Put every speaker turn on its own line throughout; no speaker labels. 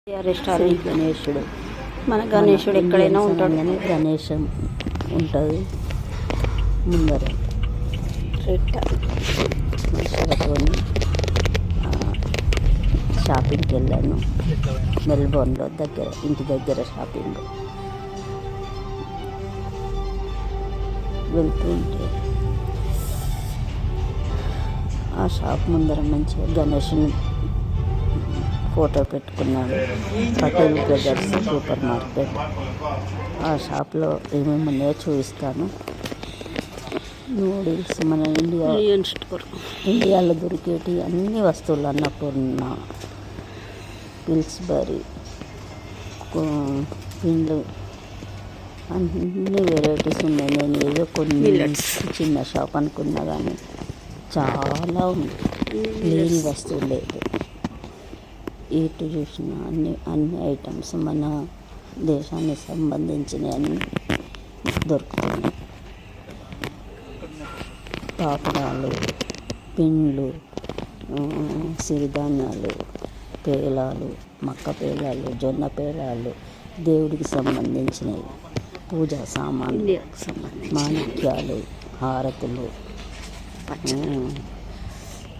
Restaurant
గణేశుడు
మన గణేశుడు ఎక్కడైనా ఉంటాడు.
గణేశం ఉంటుంది ముందర మనుషులతోని షాపింగ్కి వెళ్ళాను. మెల్బోర్న్లో ఇంటి దగ్గర షాపింగ్ వెళ్తుంటే ఆ షాప్ ముందర మంచిగా గణేశుని ఫోటో పెట్టుకున్నాడు. Patel brothers super market. ఆ షాప్లో ఏమేమి ఉన్నాయో చూపిస్తాను. నూడిల్స్ మన ఇండియాలో దొరికేటి అన్ని వస్తువులు, అన్నపూర్ణ, పిల్స్బరీ, పిండ్లు, అన్ని వెరైటీస్ ఉన్నాయి. నేను ఏదో కొన్ని చిన్న షాప్ అనుకున్నా కానీ చాలా ఉంది. లేని వస్తువు లేదు. ఎటు చూసిన అన్ని ఐటమ్స్ మన దేశానికి సంబంధించినవి అన్నీ దొరుకుతున్నాయి. పాపడాలు, పిండ్లు, సిరిధాన్యాలు, పేలాలు, మక్క పేలాలు, జొన్న పేలాలు, దేవుడికి సంబంధించినవి, పూజా సామాన్లు, మాణిక్యాలు, హారతులు,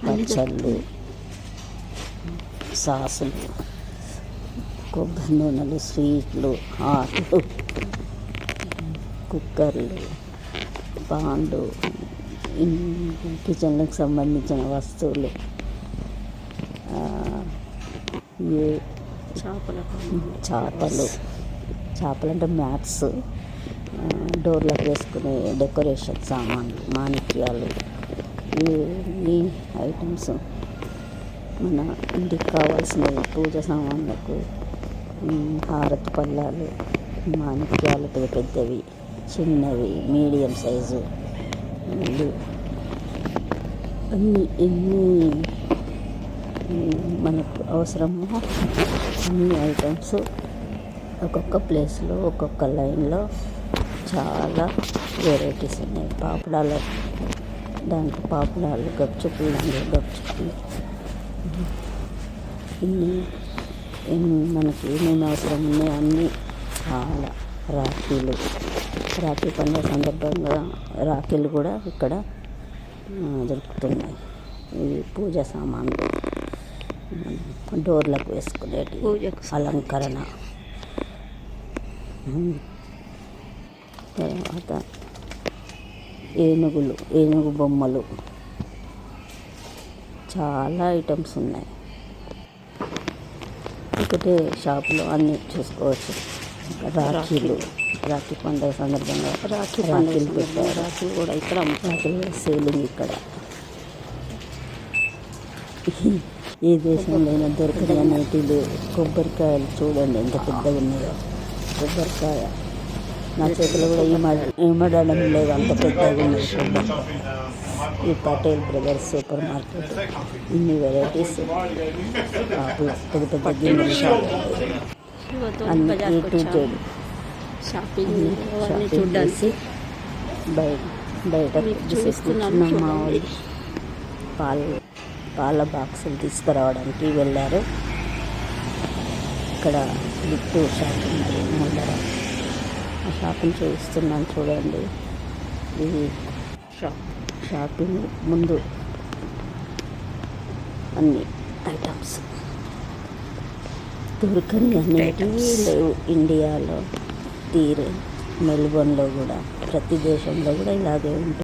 పచ్చళ్ళు, సాసులు, కొబ్బరి నూనెలు, స్వీట్లు, హాట్లు, కుక్కర్లు, పాన్లు, కిచెన్లకు సంబంధించిన వస్తువులు, చేపలు అంటే మ్యాట్స్, డోర్లకు వేసుకునే డెకరేషన్ సామాన్లు, మాణిక్యాలు, ఈ ఐటమ్స్ మన ఇంటికి కావాల్సినవి, పూజ సామాన్లకు, హారతి పళ్ళాలు, మాణిక్యాలు, పెద్దవి, చిన్నవి, మీడియం సైజు, ఎన్ని మనకు అవసరమో అన్ని ఐటమ్స్ ఒక్కొక్క ప్లేస్లో ఒక్కొక్క లైన్లో చాలా వెరైటీస్ ఉన్నాయి. పాపడాలు, దాంట్లో పాపడాలు, గప్చుప్పులు, గప్చుప్పులు, మనకి ఏమేమి అవసరం ఉన్నాయో అన్నీ చాలా. రాఖీ పండుగ సందర్భంగా రాఖీలు కూడా ఇక్కడ దొరుకుతున్నాయి. ఇవి పూజా సామాన్లు, డోర్లకు వేసుకునేటి అలంకరణ. తర్వాత ఏనుగు బొమ్మలు, చాలా ఐటమ్స్ ఉన్నాయి. ఒకటే షాపులో అన్నీ చూసుకోవచ్చు. రాఖీ పండుగ సందర్భంగా రాఖీలు పెట్టారు. రాఖీలు కూడా ఇక్కడ రాఖీలు సేలింగ్ ఇక్కడ. ఏ దేశంలో దొరకని అనేటివి. కొబ్బరికాయలు చూడండి ఎంత పెద్దగా ఉన్నాయో. కొబ్బరికాయ నా చేతిలో కూడా ఏమడడం లేదు, అంత పెద్దగా ఉన్నాయి. ఈ పటేల్ బ్రదర్స్ సూపర్ మార్కెట్, ఇన్ని వెరైటీస్, పెద్ద పెద్ద గిన్నెలు, అన్ని A to Z షాపింగ్ చేసి బయట కూర్చున్న మా వాళ్ళు పాల బాక్సులు తీసుకురావడానికి వెళ్ళారు. ఇక్కడ బిట్టు షాపింగ్ ముందర ఆ షాపింగ్ చూపిస్తున్నాను చూడండి. ఇది షాపింగ్ ముందు అన్ని ఐటమ్స్ దొరకని అనేటివి లేవు ఇండియాలో. మెల్బోర్న్లో కూడా, ప్రతి దేశంలో కూడా ఇలాగే ఉంటుంది.